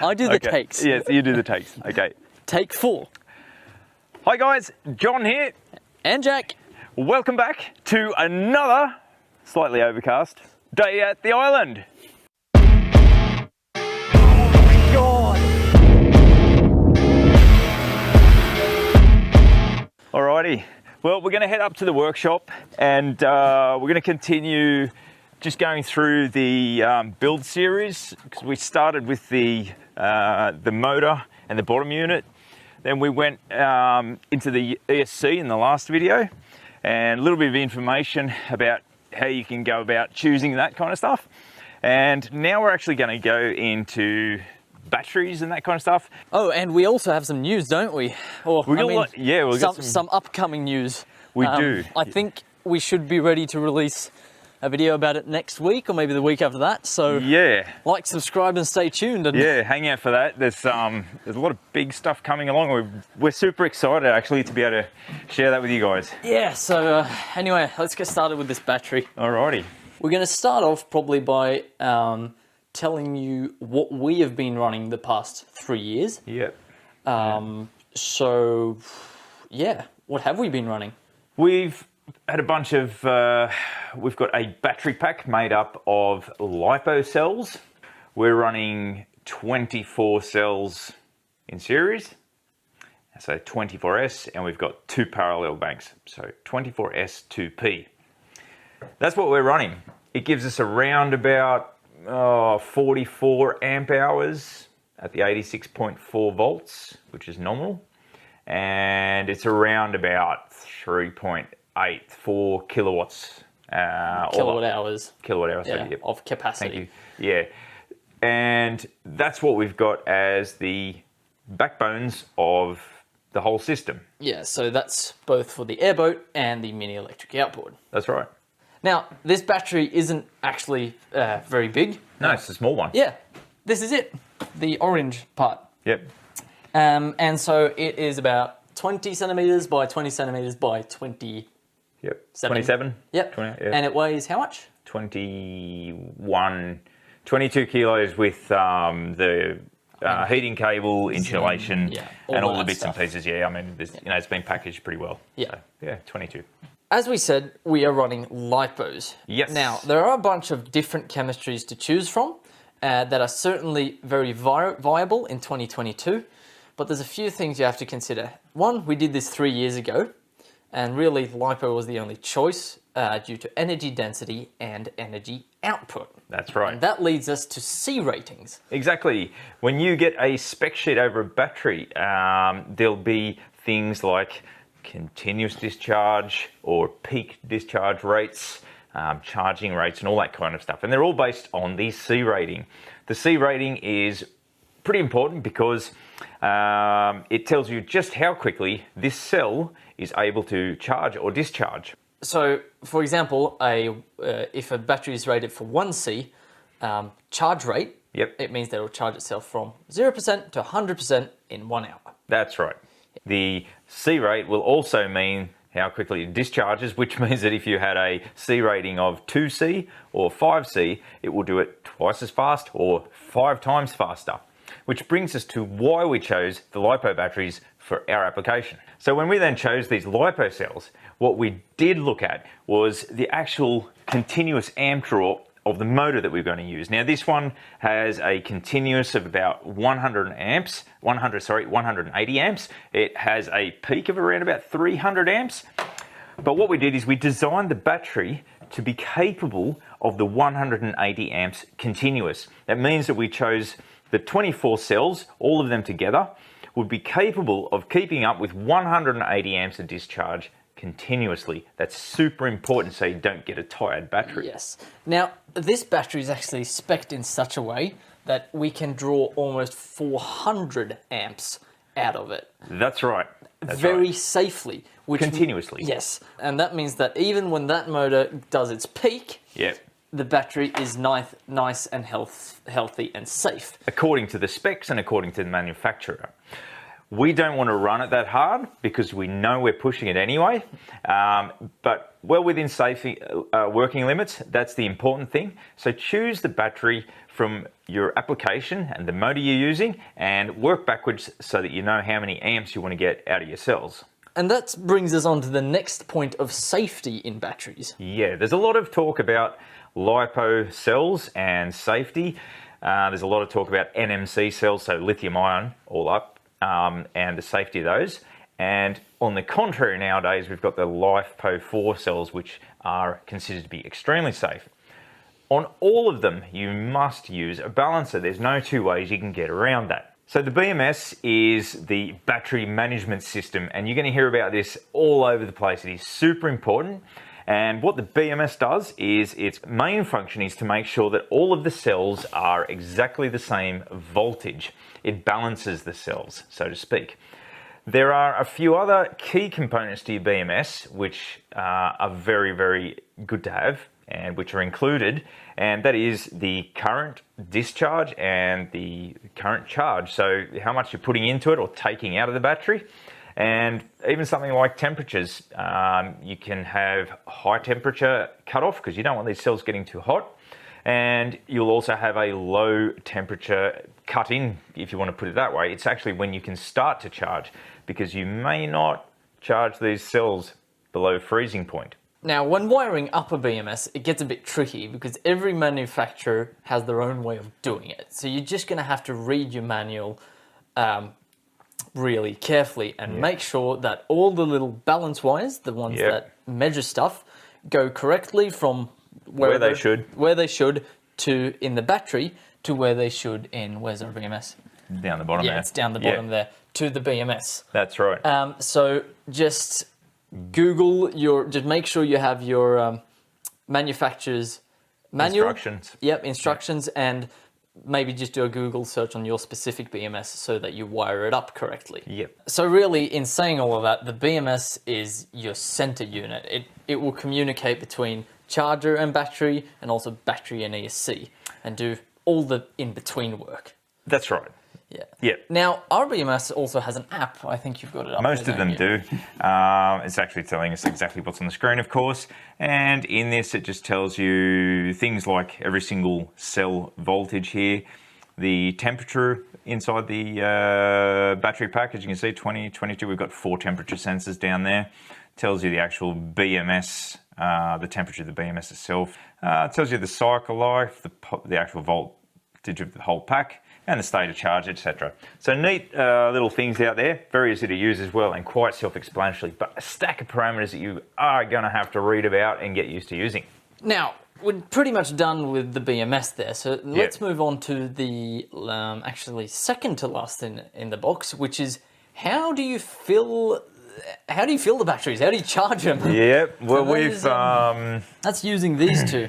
I do the takes. Yes, you do the takes. Okay. Take 4. Hi guys, John here. And Jack. Welcome back to another slightly overcast day at the island. God. Alrighty. Well, we're going to head up to the workshop and we're going to continue just going through the build series, because we started with the motor and the bottom unit. Then we went into the ESC in the last video, and a little bit of information about how you can go about choosing that kind of stuff. And now we're actually going to go into batteries and that kind of stuff. Oh, and we also have some news, don't we? Or we've got some upcoming news. We do. I think we should be ready to release a video about it next week, or maybe the week after that. So yeah, like, subscribe, and stay tuned. And yeah, hang out for that. There's a lot of big stuff coming along. We're super excited actually to be able to share that with you guys. Yeah. So anyway, let's get started with this battery. Alrighty. We're going to start off probably by telling you what we have been running the past 3 years. Yep. So yeah, what have we been running? We've had a bunch of, we've got a battery pack made up of LiPo cells. We're running 24 cells in series, so 24S, and we've got 2 parallel banks, so 24S 2P. That's what we're running. It gives us around about 44 amp hours at the 86.4 volts, which is nominal, and it's around about 3.84 kilowatts. Kilowatt hours. Kilowatt hours, yeah, of capacity. Thank you. Yeah, and that's what we've got as the backbones of the whole system. Yeah, so that's both for the airboat and the mini electric outboard. That's right. Now, this battery isn't actually very big. No, it's a small one. Yeah, this is it, the orange part. Yep. And so it is about 20 centimeters by 20 centimeters by 20. Yep. 27. Yep. 20, yeah. And it weighs how much? 22 kilos with the heating cable, insulation, and all the bits and pieces. Yeah, I mean, it's been packaged pretty well. Yeah. So, yeah, 22. As we said, we are running LiPos. Yes. Now, there are a bunch of different chemistries to choose from that are certainly very viable in 2022, but there's a few things you have to consider. One, we did this 3 years ago, and really LiPo was the only choice due to energy density and energy output. That's right. And that leads us to C ratings. Exactly. When you get a spec sheet over a battery, there'll be things like continuous discharge or peak discharge rates, charging rates, and all that kind of stuff. And they're all based on the C rating. The C rating is pretty important because it tells you just how quickly this cell is able to charge or discharge. So, for example, if a battery is rated for 1C, charge rate, it means that it will charge itself from 0% to 100% in 1 hour. That's right. The C rate will also mean how quickly it discharges, which means that if you had a C rating of 2C or 5C, it will do it twice as fast or 5 times faster. Which brings us to why we chose the LiPo batteries for our application. So when we then chose these LiPo cells, what we did look at was the actual continuous amp draw of the motor that we're going to use. Now this one has a continuous of about 180 amps. It has a peak of around about 300 amps. But what we did is we designed the battery to be capable of the 180 amps continuous. That means that we chose the 24 cells, all of them together, would be capable of keeping up with 180 amps of discharge continuously. That's super important so you don't get a tired battery. Yes. Now, this battery is actually spec'd in such a way that we can draw almost 400 amps out of it. That's right. That's very safely. Continuously. Yes. And that means that even when that motor does its peak, the battery is nice and healthy and safe. According to the specs and according to the manufacturer. We don't want to run it that hard because we know we're pushing it anyway, but well within safety working limits, that's the important thing. So choose the battery from your application and the motor you're using and work backwards so that you know how many amps you want to get out of your cells. And that brings us on to the next point of safety in batteries. Yeah, there's a lot of talk about LiPo cells and safety. There's a lot of talk about NMC cells, so lithium ion all up, and the safety of those. And on the contrary, nowadays, we've got the LiPo4 cells, which are considered to be extremely safe. On all of them, you must use a balancer. There's no two ways you can get around that. So the BMS is the battery management system, and you're going to hear about this all over the place. It is super important. And what the BMS does is its main function is to make sure that all of the cells are exactly the same voltage. It balances the cells, so to speak. There are a few other key components to your BMS which are very, very good to have and which are included, and that is the current discharge and the current charge. So how much you're putting into it or taking out of the battery. And even something like temperatures, you can have high temperature cutoff because you don't want these cells getting too hot. And you'll also have a low temperature cut in, if you want to put it that way. It's actually when you can start to charge, because you may not charge these cells below freezing point. Now, when wiring up a BMS, it gets a bit tricky because every manufacturer has their own way of doing it. So you're just going to have to read your manual really carefully and make sure that all the little balance wires, the ones that measure stuff, go correctly from where they should to in the battery to where they should in, where's our BMS? Down the bottom there. Yeah, it's down the bottom there to the BMS. That's right. So just Google just make sure you have your manufacturer's manual. Instructions. Yep, instructions, and maybe just do a Google search on your specific BMS so that you wire it up correctly. Yep. So really, in saying all of that, the BMS is your center unit. It will communicate between charger and battery, and also battery and ESC, and do all the in-between work. That's right. Yeah. Yeah. Now, our BMS also has an app. I think you've got it up. Most of them do. It's actually telling us exactly what's on the screen, of course. And in this, it just tells you things like every single cell voltage here, the temperature inside the battery pack. As you can see, 20, 22, we've got 4 temperature sensors down there. Tells you the actual BMS, the temperature of the BMS itself. It tells you the cycle life, the actual voltage of the whole pack, and the state of charge, etc. So neat little things out there, very easy to use as well, and quite self-explanatory, but a stack of parameters that you are going to have to read about and get used to using. Now, we're pretty much done with the BMS there, so let's move on to the actually second to last in the box, which is how do you fill the batteries? How do you charge them? Yep, well, so that's using these two.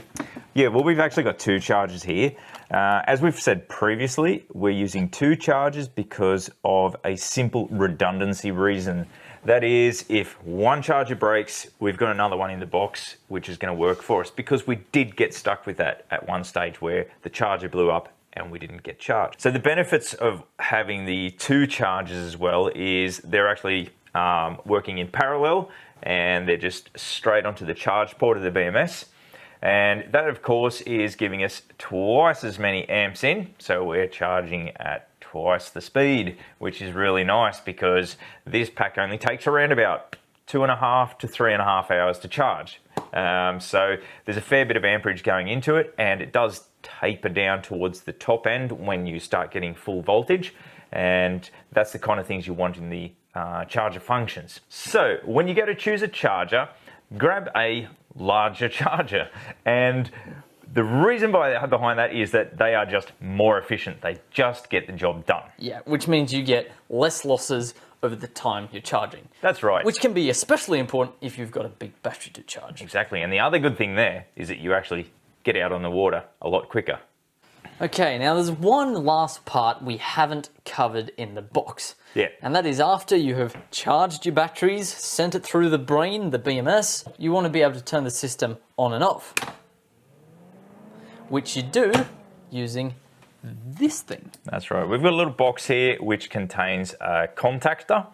Yeah, well, we've actually got 2 chargers here. As we've said previously, we're using 2 chargers because of a simple redundancy reason. That is, if one charger breaks, we've got another one in the box which is going to work for us, because we did get stuck with that at one stage where the charger blew up and we didn't get charged. So the benefits of having the 2 chargers as well is they're actually working in parallel, and they're just straight onto the charge port of the BMS. And that, of course, is giving us twice as many amps in. So we're charging at twice the speed, which is really nice because this pack only takes around about 2.5 to 3.5 hours to charge. So there's a fair bit of amperage going into it, and it does taper down towards the top end when you start getting full voltage. And that's the kind of things you want in the charger functions. So when you go to choose a charger, grab a larger charger, and the reason behind that is that they are just more efficient. They just get the job done. Yeah, which means you get less losses over the time you're charging. That's right. Which can be especially important if you've got a big battery to charge. Exactly, and the other good thing there is that you actually get out on the water a lot quicker. Okay, now there's one last part we haven't covered in the box. Yeah. And that is after you have charged your batteries, sent it through the brain, the BMS, you want to be able to turn the system on and off. Which you do using this thing. That's right. We've got a little box here which contains a contactor,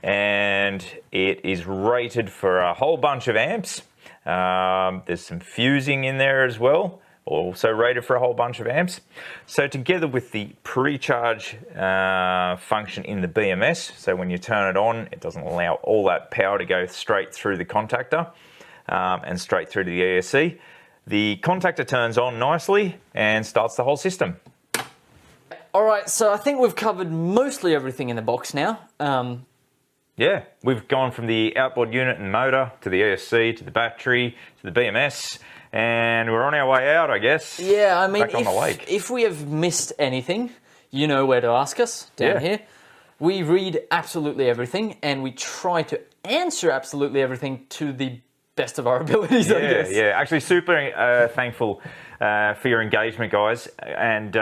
and it is rated for a whole bunch of amps. There's some fusing in there as well, also rated for a whole bunch of amps. So together with the pre-charge function in the BMS, so when you turn it on, it doesn't allow all that power to go straight through the contactor and straight through to the ESC. The contactor turns on nicely and starts the whole system. All right, so I think we've covered mostly everything in the box now. Yeah, we've gone from the outboard unit and motor to the ESC, to the battery, to the BMS, and we're on our way out, I guess. Yeah, I mean, back on the lake. If we have missed anything, you know where to ask us down here. We read absolutely everything, and we try to answer absolutely everything to the best of our abilities, I guess. Yeah, actually super thankful for your engagement, guys, and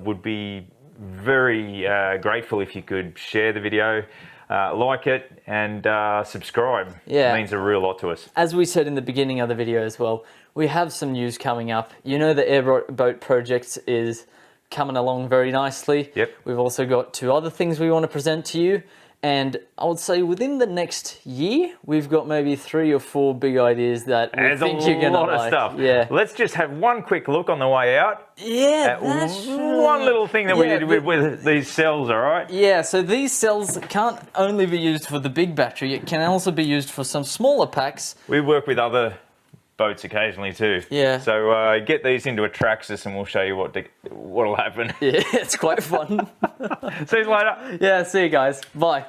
would be very grateful if you could share the video, like it, and subscribe. Yeah. It means a real lot to us. As we said in the beginning of the video as well, we have some news coming up. You know, the airboat project is coming along very nicely. Yep. We've also got 2 other things we want to present to you. And I would say within the next year, we've got maybe 3 or 4 big ideas that we think you're going to like. There's a lot of stuff. Yeah. Let's just have one quick look on the way out. Yeah, At that's one little thing that we did with these cells, all right? Yeah, so these cells can't only be used for the big battery, it can also be used for some smaller packs. We work with other boats occasionally too. Yeah. So get these into a Traxxas and we'll show you what'll happen. Yeah, it's quite fun. See you later. Yeah, see you guys. Bye.